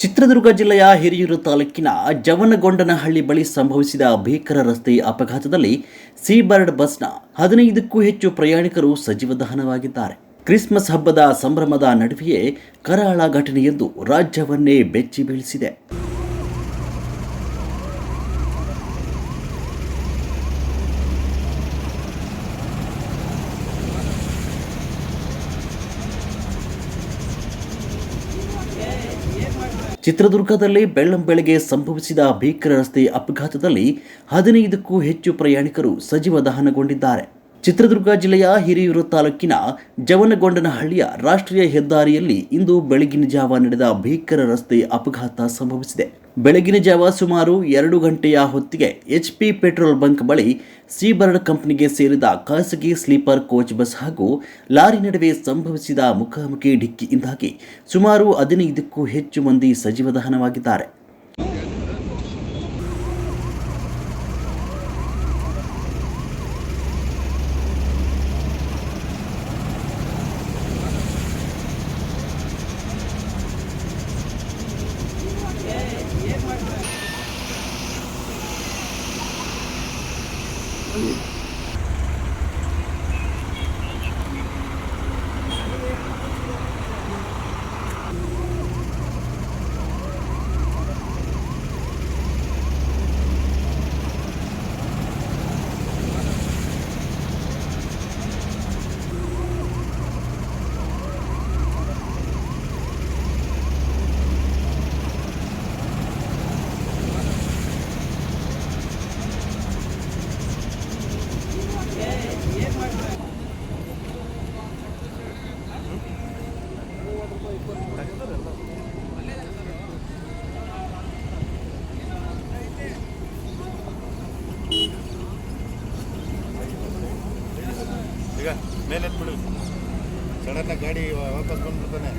ಚಿತ್ರದುರ್ಗ ಜಿಲ್ಲೆಯ ಹಿರಿಯೂರು ತಾಲೂಕಿನ ಜವನಗೊಂಡನಹಳ್ಳಿ ಬಳಿ ಸಂಭವಿಸಿದ ಭೀಕರ ರಸ್ತೆ ಅಪಘಾತದಲ್ಲಿ ಸೀಬರ್ಡ್ ಬಸ್ನ 15ಕ್ಕೂ ಹೆಚ್ಚು ಪ್ರಯಾಣಿಕರು ಸಜೀವ ದಹನವಾಗಿದ್ದಾರೆ. ಕ್ರಿಸ್ಮಸ್ ಹಬ್ಬದ ಸಂಭ್ರಮದ ನಡುವೆಯೇ ಕರಾಳ ಘಟನೆಯೊಂದು ರಾಜ್ಯವನ್ನೇ ಬೆಚ್ಚಿ ಬೀಳಿಸಿದೆ. ಚಿತ್ರದುರ್ಗದಲ್ಲಿ ಬೆಳ್ಳಂಬೆಳಗ್ಗೆ ಸಂಭವಿಸಿದ ಭೀಕರ ರಸ್ತೆ ಅಪಘಾತದಲ್ಲಿ 15ಕ್ಕೂ ಹೆಚ್ಚು ಪ್ರಯಾಣಿಕರು ಸಜೀವ ದಹನಗೊಂಡಿದ್ದಾರೆ. ಚಿತ್ರದುರ್ಗ ಜಿಲ್ಲೆಯ ಹಿರಿಯೂರು ತಾಲೂಕಿನ ಜವನಗೊಂಡನಹಳ್ಳಿಯ ರಾಷ್ಟ್ರೀಯ ಹೆದ್ದಾರಿಯಲ್ಲಿ ಇಂದು ಬೆಳಗಿನ ಜಾವ ನಡೆದ ಭೀಕರ ರಸ್ತೆ ಅಪಘಾತ ಸಂಭವಿಸಿದೆ. ಬೆಳಗಿನ ಜಾವ ಸುಮಾರು 2 ಗಂಟೆಯ ಹೊತ್ತಿಗೆ HP ಪೆಟ್ರೋಲ್ ಬಂಕ್ ಬಳಿ ಸೀಬರ್ಡ್ ಕಂಪನಿಗೆ ಸೇರಿದ ಖಾಸಗಿ ಸ್ಲೀಪರ್ ಕೋಚ್ ಬಸ್ ಹಾಗೂ ಲಾರಿ ನಡುವೆ ಸಂಭವಿಸಿದ ಮುಖಾಮುಖಿ ಡಿಕ್ಕಿಯಿಂದಾಗಿ ಸುಮಾರು 15ಕ್ಕೂ ಹೆಚ್ಚು ಮಂದಿ ಸಜೀವ ದಹನವಾಗಿದ್ದಾರೆ. ಈಗ ಮೇಲೆ ಬಿಡು, ಸಡನ್ ಗಾಡಿ ವಾಪಸ್ ಬಂದ್ಬಿಡ್ತಾನೆ.